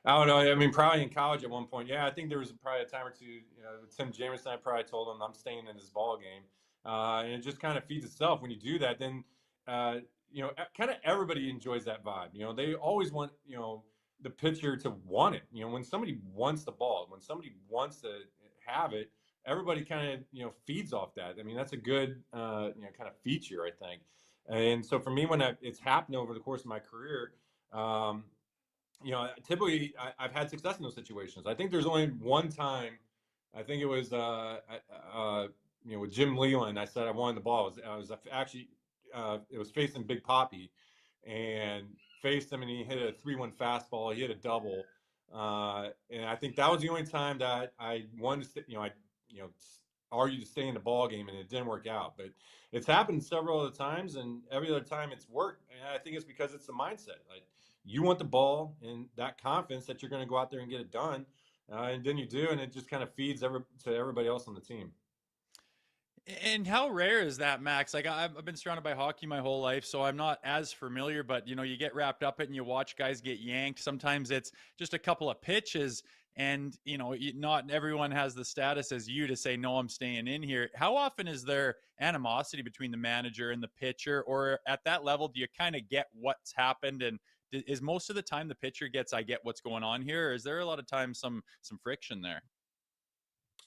don't know. I mean, probably in college at one point. Yeah, I think there was probably a time or two. Tim Jameson, I probably told him I'm staying in this ball game, and it just kind of feeds itself when you do that. Then kind of everybody enjoys that vibe. They always want the pitcher to want it. When somebody wants the ball, when somebody wants to have it, everybody kind of feeds off that. I mean, that's a good kind of feature, I think. And so for me, when it's happened over the course of my career, typically I've had success in those situations. I think there's only one time. I think it was with Jim Leland. I said I wanted the ball. I was actually it was facing Big Papi, and faced him, and he hit a 3-1 fastball. He hit a double, and I think that was the only time that I wanted to, argue to stay in the ball game, and it didn't work out. But it's happened several other times, and every other time it's worked. And I think it's because it's the mindset. Like you want the ball and that confidence that you're going to go out there and get it done, and then you do, and it just kind of feeds to everybody else on the team. And how rare is that, Max? Like I've been surrounded by hockey my whole life, so I'm not as familiar, but you get wrapped up in it and you watch guys get yanked. Sometimes it's just a couple of pitches and not everyone has the status as you to say, no, I'm staying in here. How often is there animosity between the manager and the pitcher, or at that level, do you kind of get what's happened? And is most of the time the pitcher gets, I get what's going on here? Or is there a lot of times some friction there?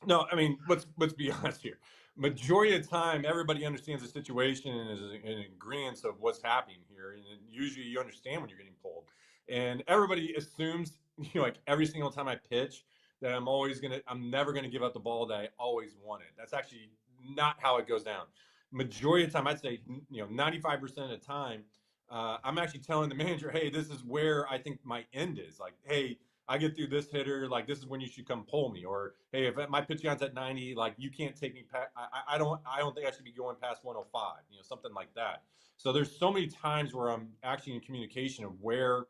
No, I mean, let's be honest here. Majority of the time, everybody understands the situation and is in agreement of what's happening here. And usually, you understand when you're getting pulled. And everybody assumes, like every single time I pitch, that I'm never gonna give up the ball that I always wanted. That's actually not how it goes down. Majority of the time, I'd say, 95% of the time, I'm actually telling the manager, hey, this is where I think my end is. Like, hey, I get through this hitter, like this is when you should come pull me. Or hey, if my pitch count's at 90, like you can't take me past. I don't think I should be going past 105. Something like that. So there's so many times where I'm actually in communication of where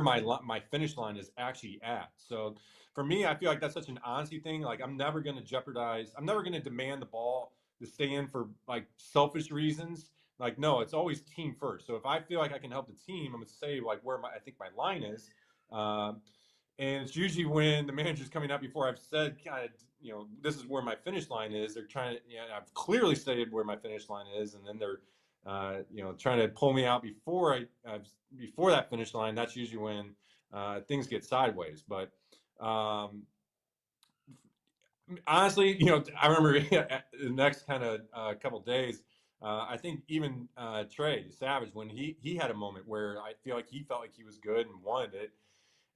my finish line is actually at. So for me, I feel like that's such an honesty thing. Like I'm never going to jeopardize. I'm never going to demand the ball to stay in for like selfish reasons. Like no, it's always team first. So if I feel like I can help the team, I'm going to say like where I think my line is. And it's usually when the manager's coming out before I've said kind of, this is where my finish line is. They're trying to, I've clearly stated where my finish line is, and then they're, trying to pull me out before that finish line. That's usually when things get sideways. But honestly, I remember the next kind of couple days. I think even Trey Savage, when he had a moment where I feel like he felt like he was good and wanted it.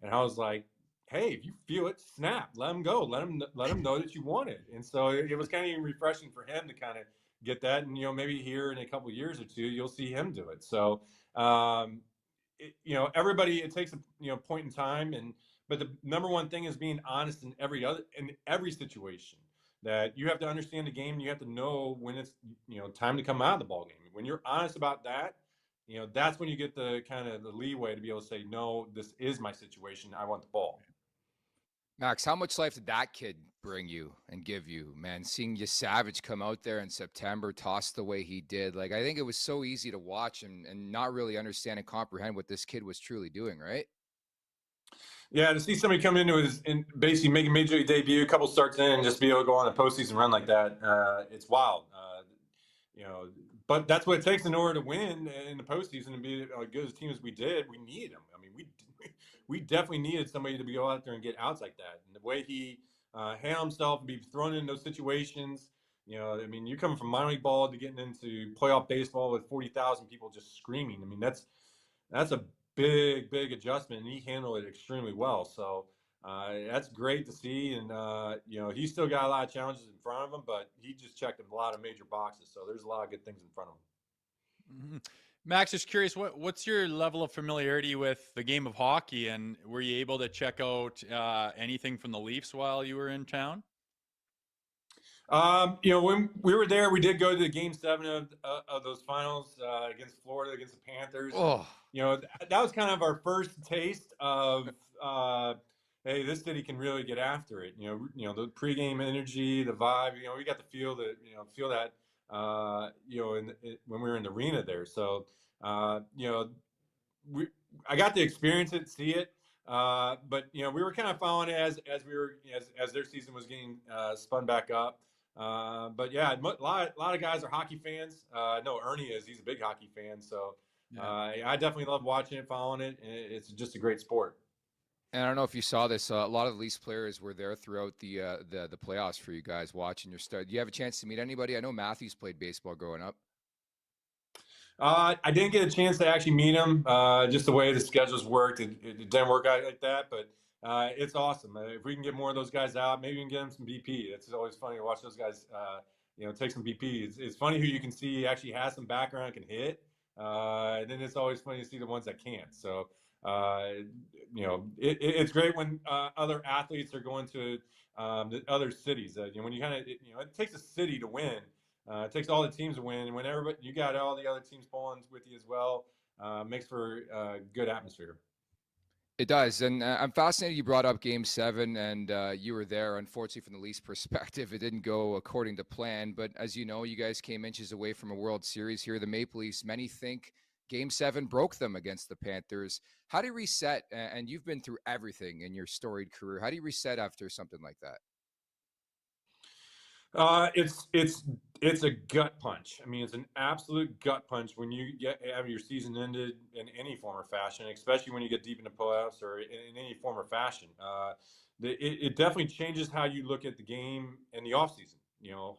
And I was like, hey, if you feel it, snap, let him go. Let him know that you want it. And so it was kind of refreshing for him to kind of get that. And, maybe here in a couple of years or two, you'll see him do it. So, everybody, it takes a point in time. But the number one thing is being honest in every situation. That you have to understand the game. You have to know when it's, time to come out of the ball game. When you're honest about that, that's when you get the kind of the leeway to be able to say, no, this is my situation. I want the ball. Max, how much life did that kid bring you and give you, man? Seeing you Savage come out there in September, toss the way he did. Like, I think it was so easy to watch and not really understand and comprehend what this kid was truly doing, right? Yeah, to see somebody come into and basically make a major league debut, a couple starts in, and just be able to go on a postseason run like that, it's wild. But that's what it takes in order to win in the postseason and be as good as a team as we did. We need him. I mean, we definitely needed somebody to go out there and get outs like that. And the way he handled himself and be thrown in those situations, I mean, you're coming from minor league ball to getting into playoff baseball with 40,000 people just screaming. I mean, that's a big adjustment, and he handled it extremely well. So that's great to see. And he's still got a lot of challenges in front of him, but he just checked a lot of major boxes. So there's a lot of good things in front of him. Mm-hmm. Max, just curious, what's your level of familiarity with the game of hockey, and were you able to check out anything from the Leafs while you were in town? When we were there, we did go to the Game 7 of those finals against Florida, against the Panthers. Oh, That was kind of our first taste of, hey, this city can really get after it. The pregame energy, the vibe. We got to feel that. When we were in the arena there. So, I got to experience it, see it. But we were kind of following it as we were as their season was getting spun back up. But yeah, a lot of guys are hockey fans. No, Ernie is. He's a big hockey fan. So I definitely love watching it, following it. And it's just a great sport. and I don't know if you saw this. A lot of the Leafs players were there throughout the playoffs for you guys watching your start. Do you have a chance to meet anybody? I know Matthews played baseball growing up. I didn't get a chance to actually meet him. Just the way the schedules worked, it didn't work out like that. But it's awesome. If we can get more of those guys out, maybe we can get them some BP. It's always funny to watch those guys, take some BP. It's funny who you can see actually has some background, can hit. And then it's always funny to see the ones that can't. So, it's great when other athletes are going to the other cities. When you kind of, it takes a city to win. It takes all the teams to win, and when everybody, you got all the other teams pulling with you as well, makes for a good atmosphere. It does, and I'm fascinated you brought up Game 7, and you were there. Unfortunately, from the Leafs' perspective, it didn't go according to plan, but as you know, you guys came inches away from a World Series here. The Maple Leafs, many think Game 7 broke them against the Panthers. How do you reset, and you've been through everything in your storied career, how do you reset after something like that? It's a gut punch. I mean, it's an absolute gut punch when you have your season ended in any form or fashion, especially when you get deep into playoffs or in any form or fashion. It definitely changes how you look at the game in the offseason.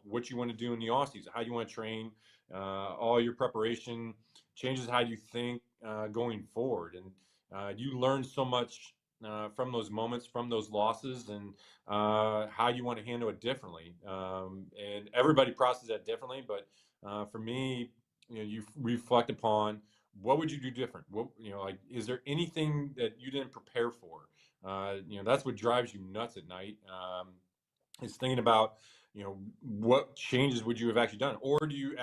What you want to do in the offseason, how you want to train, all your preparation changes how you think going forward, and you learn so much from those moments, from those losses, and how you want to handle it differently. And everybody processes that differently. But for me, you reflect upon what would you do different? What, is there anything that you didn't prepare for? That's what drives you nuts at night. Is thinking about, what changes would you have actually done? Or are you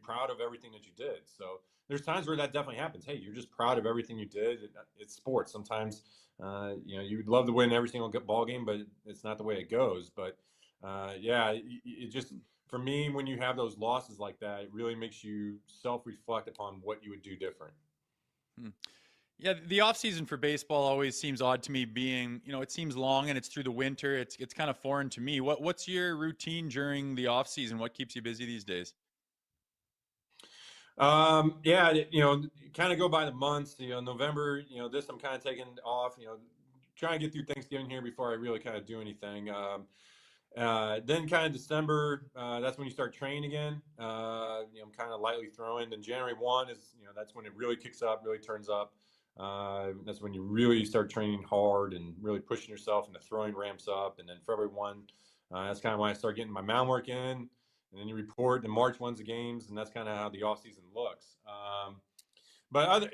proud of everything that you did? So there's times where that definitely happens. Hey, you're just proud of everything you did. It's sports. Sometimes, you would love to win every single ball game, but it's not the way it goes. But it just, for me, when you have those losses like that, it really makes you self-reflect upon what you would do different. Yeah, the off season for baseball always seems odd to me, being, it seems long and it's through the winter. It's kind of foreign to me. What's your routine during the off season? What keeps you busy these days? Kind of go by the months. November, this I'm kind of taking off, trying to get through Thanksgiving here before I really kind of do anything. Then kind of December, that's when you start training again. I'm kind of lightly throwing. Then January 1 is, that's when it really kicks up, really turns up. That's when you really start training hard and really pushing yourself, and the throwing ramps up. And then February 1, that's kind of when I start getting my mound work in. And then you report, and March 1's the games, and that's kind of how the off season looks. But other,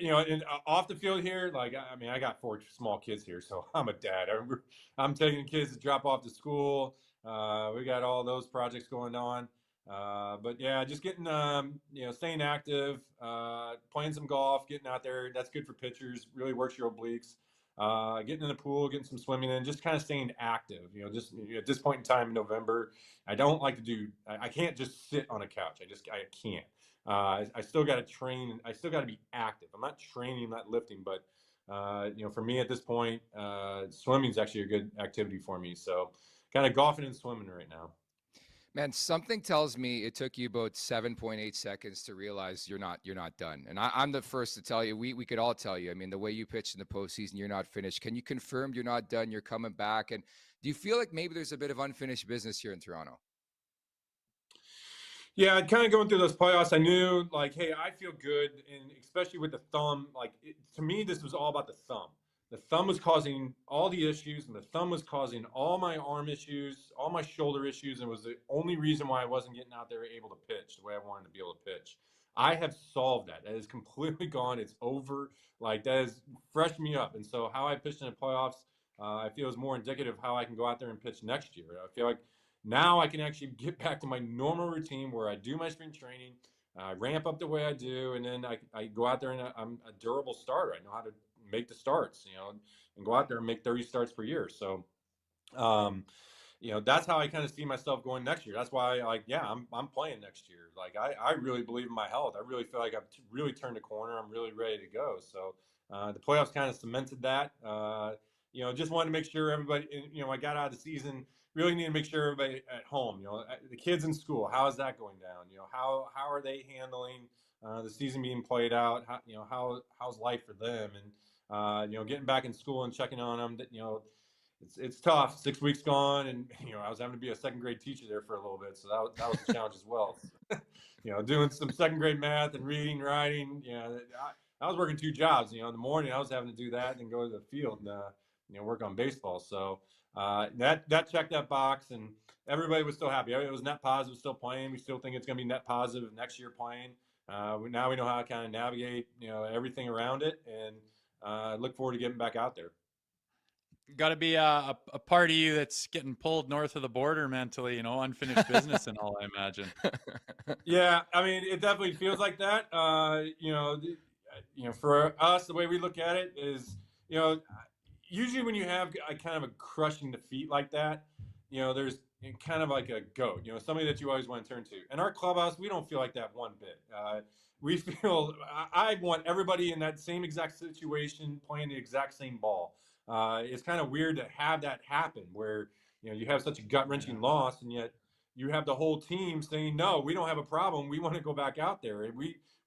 off the field here, I got 4 small kids here, so I'm a dad. I'm taking kids to drop off to school. We got all those projects going on. But yeah, just getting, staying active, playing some golf, getting out there. That's good for pitchers, really works your obliques. Getting in the pool, getting some swimming in, just kind of staying active. Just at this point in time in November, I don't like to do, I can't just sit on a couch. I can't. I still got to train. I still got to be active. I'm not training, I'm not lifting, but, for me at this point, swimming is actually a good activity for me. So kind of golfing and swimming right now. Man, something tells me it took you about 7.8 seconds to realize you're not done. And I'm the first to tell you, we could all tell you. I mean, the way you pitched in the postseason, you're not finished. Can you confirm you're not done? You're coming back. And do you feel like maybe there's a bit of unfinished business here in Toronto? Yeah, kind of going through those playoffs, I knew like, hey, I feel good, and especially with the thumb. Like to me, this was all about the thumb. The thumb was causing all the issues, and the thumb was causing all my arm issues, all my shoulder issues, and was the only reason why I wasn't getting out there able to pitch the way I wanted to be able to pitch. I have solved that. That is completely gone. It's over. Like that has freshened me up. And so how I pitched in the playoffs, I feel is more indicative of how I can go out there and pitch next year. I feel like now I can actually get back to my normal routine where I do my spring training, I ramp up the way I do, and then I go out there and I'm a durable starter. I know how to make the starts, and go out there and make 30 starts per year. So, that's how I kind of see myself going next year. That's why, I'm playing next year. Like, I really believe in my health. I really feel like I've really turned the corner. I'm really ready to go. So, the playoffs kind of cemented that. Just wanted to make sure everybody, I got out of the season. Really need to make sure everybody at home, the kids in school, how is that going down? How are they handling the season being played out? How's life for them? And getting back in school and checking on them. It's tough. 6 weeks gone, and I was having to be a second grade teacher there for a little bit, so that was a challenge as well. Doing some second grade math and reading, writing. I was working 2 jobs. In the morning I was having to do that and go to the field and work on baseball. So that checked that box, and everybody was still happy. It was net positive, still playing. We still think it's going to be net positive next year playing. Now we know how to kind of navigate everything around it, and look forward to getting back out there. Got to be a part of you that's getting pulled north of the border mentally, unfinished business and all, I imagine. Yeah, I mean, it definitely feels like that. For us, the way we look at it is, usually when you have a kind of a crushing defeat like that, there's kind of like a goat, somebody that you always want to turn to. In our clubhouse, we don't feel like that one bit. We feel I want everybody in that same exact situation playing the exact same ball. It's kind of weird to have that happen where, you have such a gut-wrenching loss, and yet you have the whole team saying, no, we don't have a problem. We want to go back out there. And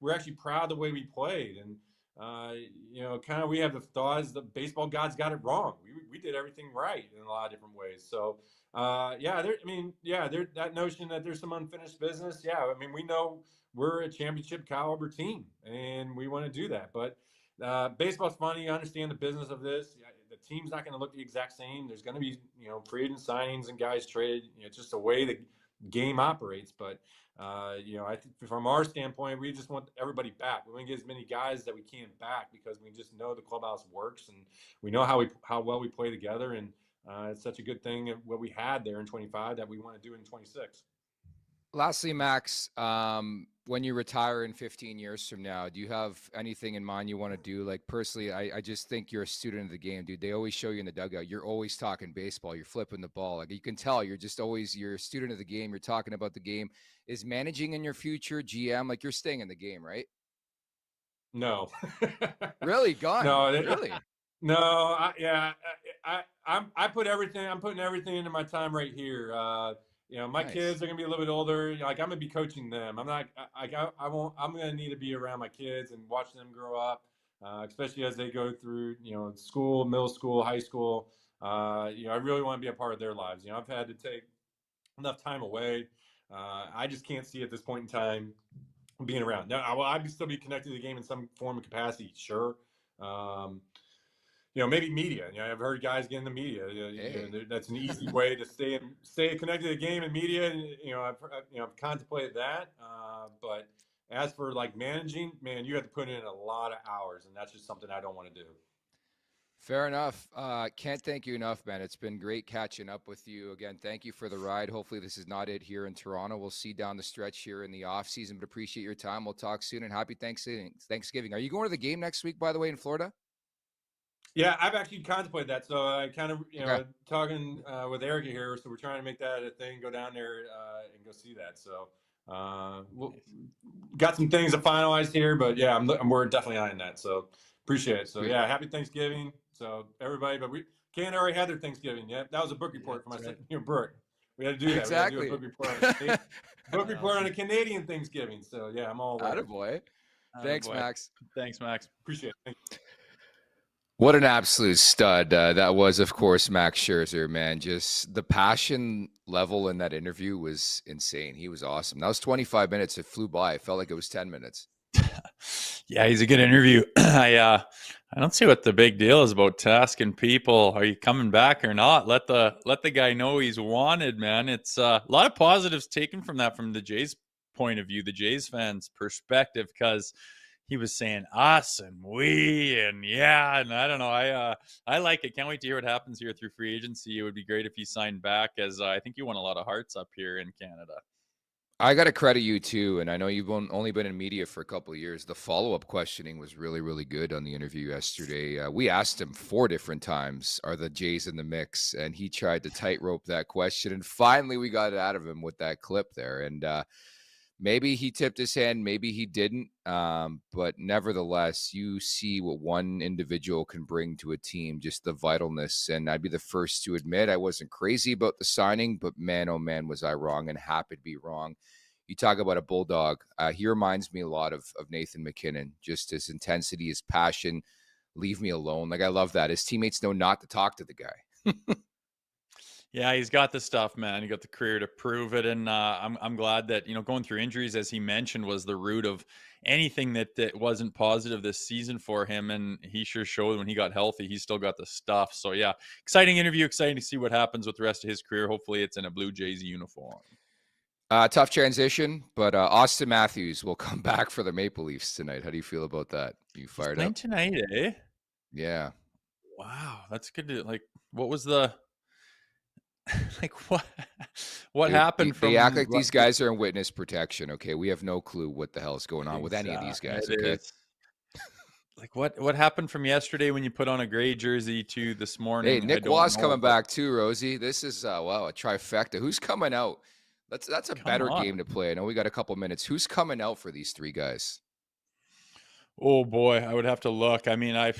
we're actually proud of the way we played. And, kind of we have the thoughts the baseball gods got it wrong. We did everything right in a lot of different ways. So, that notion that there's some unfinished business. Yeah, I mean, we know we're a championship caliber team, and we want to do that. But baseball's funny. I understand the business of this. The team's not going to look the exact same. There's going to be, free agent signings and guys traded. It's just the way the game operates. But, I think from our standpoint, we just want everybody back. We want to get as many guys that we can back because we just know the clubhouse works, and we know how well we play together. And it's such a good thing what we had there in 25 that we want to do in 26. Lastly, Max, when you retire in 15 years from now, do you have anything in mind you want to do? Like personally, I just think you're a student of the game, dude. They always show you in the dugout. You're always talking baseball. You're flipping the ball. Like you can tell you're a student of the game. You're talking about the game. Is managing in your future, GM? Like you're staying in the game, right? No. Really? Gone? No, really? No. I'm putting everything into my time right here. My Nice. kids are gonna be a little bit older. Like I'm gonna be coaching them. I'm not. I won't. I'm gonna need to be around my kids and watch them grow up, especially as they go through, school, middle school, high school. I really want to be a part of their lives. I've had to take enough time away. I just can't see at this point in time being around. Now, I'd still be connected to the game in some form of capacity, sure. Maybe media. I've heard guys get in the media. That's an easy way to stay connected to the game and media. And I've contemplated that. But as for like managing, man, you have to put in a lot of hours, and that's just something I don't want to do. Fair enough. Can't thank you enough, man. It's been great catching up with you again. Thank you for the ride. Hopefully this is not it here in Toronto. We'll see down the stretch here in the off season, but appreciate your time. We'll talk soon, and happy Thanksgiving. Are you going to the game next week, by the way, in Florida? Yeah, I've actually contemplated that. So I kind of, talking with Erica here. So we're trying to make that a thing, go down there and go see that. So we'll got some things to finalize here, but yeah, we're definitely eyeing that. So appreciate it. So yeah, happy Thanksgiving. So everybody, but Canada already had their Thanksgiving. Yeah, that was a book report for my Brooke. We had to do that. Exactly. We had to do a book report on a Canadian Thanksgiving. So yeah, I'm all aware. Attaboy. Thanks, Max. Thanks, Max. Appreciate it. Thank you. What an absolute stud. That was, of course, Max Scherzer, man. Just the passion level in that interview was insane. He was awesome. That was 25 minutes. It flew by. It felt like it was 10 minutes. Yeah, he's a good interview. I don't see what the big deal is about asking people, are you coming back or not? Let the guy know he's wanted, man. It's a lot of positives taken from that from the Jays point of view, the Jays fans' perspective, because he was saying us and we and yeah, and I don't know. I like it. Can't wait to hear what happens here through free agency. It would be great if he signed back, as I think you won a lot of hearts up here in Canada. I got to credit you too, and I know you've only been in media for a couple of years. The follow-up questioning was really, really good on the interview yesterday. We asked him 4 different times, are the Jays in the mix? And he tried to tightrope that question, and finally we got it out of him with that clip there. And maybe he tipped his hand, maybe he didn't. But nevertheless, you see what one individual can bring to a team, just the vitalness. And I'd be the first to admit I wasn't crazy about the signing, but man, oh man, was I wrong, and happy to be wrong. You talk about a bulldog. He reminds me a lot of Nathan McKinnon, just his intensity, his passion. Leave me alone. Like, I love that. His teammates know not to talk to the guy. Yeah, he's got the stuff, man. He got the career to prove it, and I'm glad that going through injuries, as he mentioned, was the root of anything that wasn't positive this season for him. And he sure showed when he got healthy, he still got the stuff. So yeah, exciting interview. Exciting to see what happens with the rest of his career. Hopefully, it's in a Blue Jays uniform. Tough transition, but Auston Matthews will come back for the Maple Leafs tonight. How do you feel about that? You fired up tonight, eh? Yeah. Wow, that's good. What was the? What Dude, happened? They act like these guys are in witness protection. Okay, we have no clue what the hell is going on with any of these guys. Okay, what happened from yesterday when you put on a gray jersey to this morning? Hey, Nick Roy's coming back too, Rosie. This is wow, a trifecta. Who's coming out? That's a better game to play. I know we got a couple minutes. Who's coming out for these 3 guys? Oh boy, I would have to look. I mean,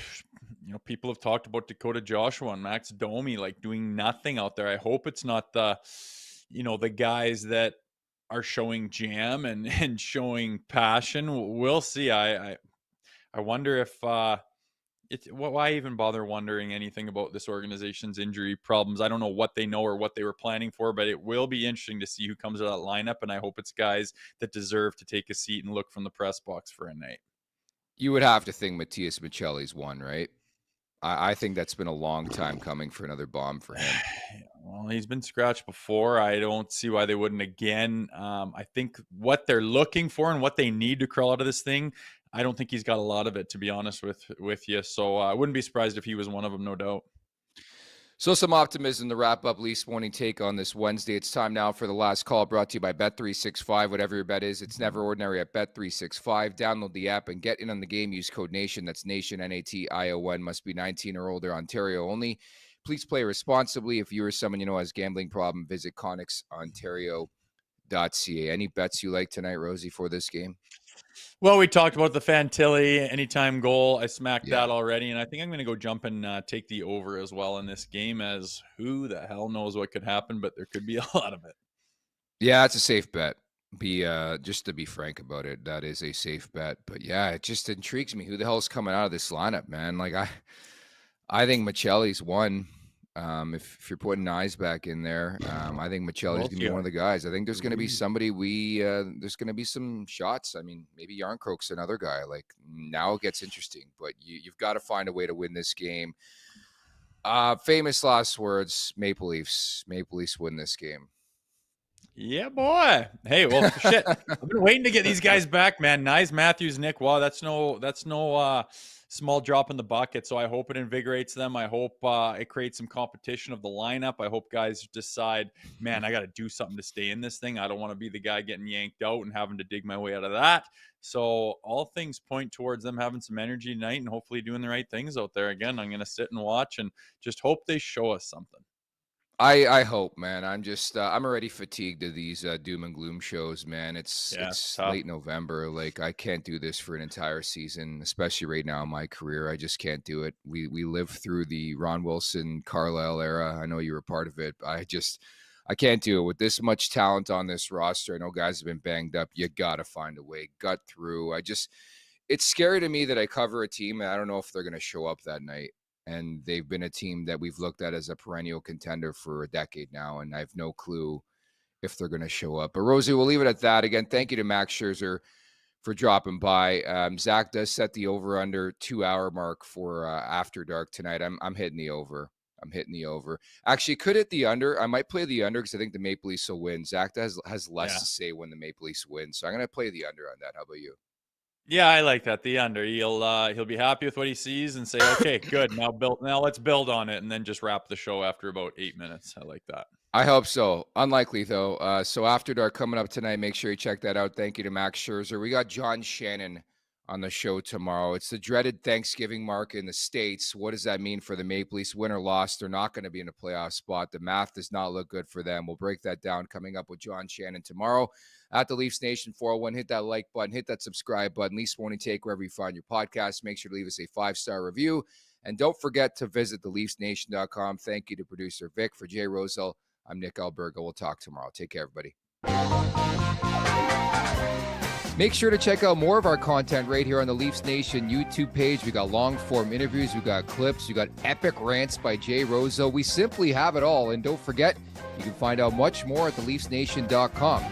people have talked about Dakota Joshua and Max Domi doing nothing out there. I hope it's not the guys that are showing jam and showing passion. We'll see. I wonder if why even bother wondering anything about this organization's injury problems? I don't know what they know or what they were planning for, but it will be interesting to see who comes out of that lineup, and I hope it's guys that deserve to take a seat and look from the press box for a night. You would have to think Matias Michelli's one, right? I think that's been a long time coming for another bomb for him. Well, he's been scratched before. I don't see why they wouldn't again. I think what they're looking for and what they need to crawl out of this thing, I don't think he's got a lot of it, to be honest with you. So I wouldn't be surprised if he was one of them, no doubt. So some optimism to wrap up Leafs Morning Take on this Wednesday. It's time now for the last call, brought to you by Bet365. Whatever your bet is, it's never ordinary at Bet365. Download the app and get in on the game. Use code NATION. That's NATION, NATION. Must be 19 or older, Ontario only. Please play responsibly. If you or someone you know has a gambling problem, visit ConnexOntario.ca. Any bets you like tonight, Rosie, for this game? Well, we talked about the Fantilli anytime goal. I smacked that already, and I think I'm going to go jump and take the over as well in this game, as who the hell knows what could happen, but there could be a lot of it. Yeah, it's a safe bet. Just to be frank about it, that is a safe bet. But yeah, it just intrigues me. Who the hell is coming out of this lineup, man? I think Michelli's one. If you're putting Knies back in there, I think Michelli's going to be one of the guys. I think there's going to be somebody there's going to be some shots. I mean, maybe Yarncroke's another guy. Now it gets interesting, but you've got to find a way to win this game. Famous last words, Maple Leafs. Maple Leafs win this game. Yeah, boy. Hey, well, shit. I've been waiting to get these guys back, man. Knies, Matthews, Nick. Wow, that's no small drop in the bucket. So I hope it invigorates them. I hope it creates some competition of the lineup. I hope guys decide, man, I got to do something to stay in this thing. I don't want to be the guy getting yanked out and having to dig my way out of that. So all things point towards them having some energy tonight and hopefully doing the right things out there. Again, I'm going to sit and watch and just hope they show us something. I hope, man. I'm just I'm already fatigued of these doom and gloom shows, man. It's tough. late November. I can't do this for an entire season, especially right now in my career. I just can't do it. We lived through the Ron Wilson, Carlisle era. I know you were part of it. I can't do it with this much talent on this roster. I know guys have been banged up. You got to find a way, gut through. It's scary to me that I cover a team and I don't know if they're going to show up that night. And they've been a team that we've looked at as a perennial contender for a decade now. And I have no clue if they're going to show up. But Rosie, we'll leave it at that. Again, thank you to Max Scherzer for dropping by. Zach does set the over-under 2-hour mark for After Dark tonight. I'm hitting the over. Actually, could hit the under. I might play the under because I think the Maple Leafs will win. Zach has less to say when the Maple Leafs win. So I'm going to play the under on that. How about you? Yeah, I like that. The under. He'll be happy with what he sees and say, okay, good. Now let's build on it, and then just wrap the show after about 8 minutes. I like that. I hope so. Unlikely, though. So After Dark coming up tonight. Make sure you check that out. Thank you to Max Scherzer. We got John Shannon on the show tomorrow. It's the dreaded Thanksgiving mark in the States. What does that mean for the Maple Leafs? Win or loss, they're not going to be in a playoff spot. The math does not look good for them. We'll break that down coming up with John Shannon tomorrow at the Leafs Nation 401. Hit that like button. Hit that subscribe button. Leafs Morning Take wherever you find your podcast. Make sure to leave us a 5-star review. And don't forget to visit theleafsnation.com. Thank you to producer Vic. For Jay Rosehill, I'm Nick Alberga. We'll talk tomorrow. Take care, everybody. Make sure to check out more of our content right here on the Leafs Nation YouTube page. We got long-form interviews. We got clips. We got epic rants by Jay Rosehill. We simply have it all. And don't forget, you can find out much more at theleafsnation.com.